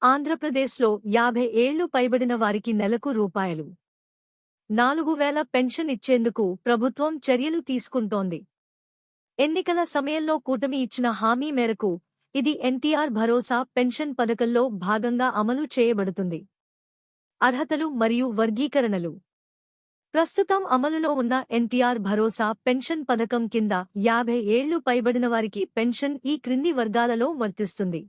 ఆంధ్రప్రదేశ్లో 50 ఏళ్లు పైబడిన వారికి నెలకు రూపాయలు 4,000 పెన్షన్ ఇచ్చేందుకు ప్రభుత్వం చర్యలు తీసుకుంటోంది. ఎన్నికల సమయంలో కూటమి ఇచ్చిన హామీ మేరకు ఇది ఎన్టీఆర్ భరోసా పెన్షన్ పథకంలో భాగంగా అమలు చేయబడుతుంది. అర్హతలు మరియు వర్గీకరణలు. ప్రస్తుతం అమలులో ఉన్న ఎన్టీఆర్ భరోసా పెన్షన్ పథకం కింద 50 ఏళ్లు పైబడిన వారికి పెన్షన్ ఈ క్రింది వర్గాలలో వర్తిస్తుంది.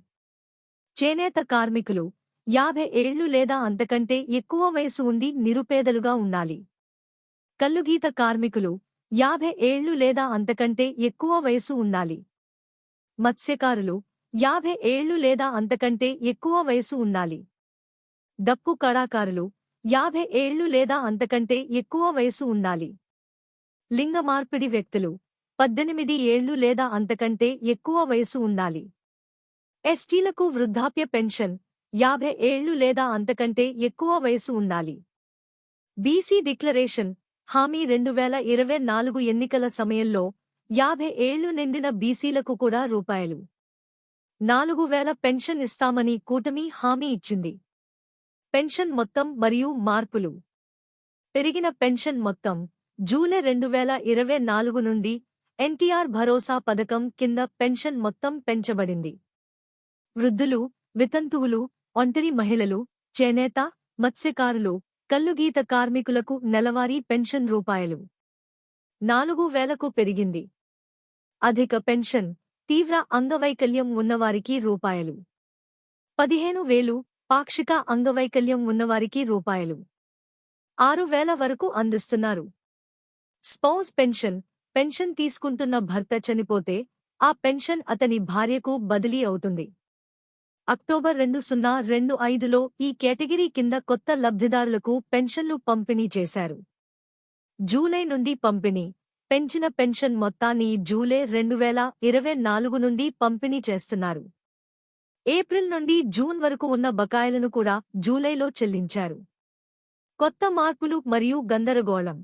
చేనేత కార్మికులు 50 ఏళ్లు లేదా అంతకంటే ఎక్కువ వయసు ఉండి నిరుపేదలుగా ఉండాలి. కల్లుగీత కార్మికులు 50 ఏళ్లు లేదా అంతకంటే ఎక్కువ వయసు ఉండాలి. మత్స్యకారులు 50 ఏళ్లు లేదా అంతకంటే ఎక్కువ వయసు ఉండాలి. డప్పు కళాకారులు 50 ఏళ్లు లేదా అంతకంటే ఎక్కువ వయసు ఉండాలి. లింగ మార్పిడి వ్యక్తులు 18 ఏళ్లు లేదా అంతకంటే ఎక్కువ వయసు ఉండాలి. ఎస్టీలకు వృద్ధాప్య పెన్షన్ 50 ఏళ్లు లేదా అంతకంటే ఎక్కువ వయసు ఉండాలి. బీసీ డిక్లరేషన్ హామీ 2024 ఎన్నికల సమయంలో 50 ఏళ్లు నిండిన బీసీలకు కూడా రూపాయలు 4,000 పెన్షన్ ఇస్తామని కూటమి హామీ ఇచ్చింది. పెన్షన్ మొత్తం మరియు మార్పులు. పెరిగిన పెన్షన్ మొత్తం జూలై 2024 నుండి ఎన్టీఆర్ భరోసా పథకం కింద పెన్షన్ మొత్తం పెంచబడింది. వృద్ధులు, వితంతువులు, ఒంటరి మహిళలు, చేనేత, మత్స్యకారులు, కల్లుగీత కార్మికులకు నెలవారీ పెన్షన్ రూపాయలు 4,000కు పెరిగింది. అధిక పెన్షన్ తీవ్ర అంగవైకల్యం ఉన్నవారికి రూపాయలు 15,000, పాక్షిక అంగవైకల్యం ఉన్నవారికి రూపాయలు 6,000 వరకు అందిస్తున్నారు. స్పౌస్ పెన్షన్ పెన్షన్ తీసుకుంటున్న భర్త చనిపోతే ఆ పెన్షన్ అతని భార్యకు బదిలీ అవుతుంది. అక్టోబర్ 2025లో ఈ కేటగిరీ కింద కొత్త లబ్ధిదారులకు పెన్షన్లు పంపిణీ చేశారు. జూలై నుండి పంపిణీ పెంచిన పెన్షన్ మొత్తాన్ని జూలై 2024 నుండి పంపిణీ చేస్తున్నారు. ఏప్రిల్ నుండి జూన్ వరకు ఉన్న బకాయిలను కూడా జూలైలో చెల్లించారు. కొత్త మార్పులు మరియు గందరగోళం.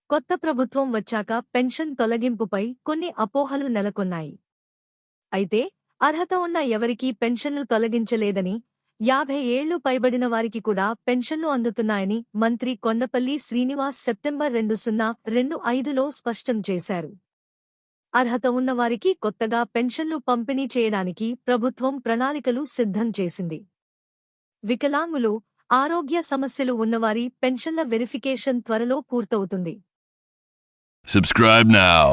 కొత్త ప్రభుత్వం వచ్చాక పెన్షన్ తొలగింపుపై కొన్ని అపోహలు నెలకొన్నాయి. అయితే అర్హత ఉన్న ఎవరికీ పెన్షన్లు తొలగించలేదని, 50 ఏళ్లు పైబడిన వారికి కూడా పెన్షన్లు అందుతున్నాయని మంత్రి కొండపల్లి శ్రీనివాస్ సెప్టెంబర్ 2025లో స్పష్టం చేశారు. అర్హత ఉన్నవారికి కొత్తగా పెన్షన్లు పంపిణీ చేయడానికి ప్రభుత్వం ప్రణాళికలు సిద్ధం చేసింది. వికలాంగులు, ఆరోగ్య సమస్యలు ఉన్నవారి పెన్షన్ల వెరిఫికేషన్ త్వరలో పూర్తవుతుంది. Subscribe now.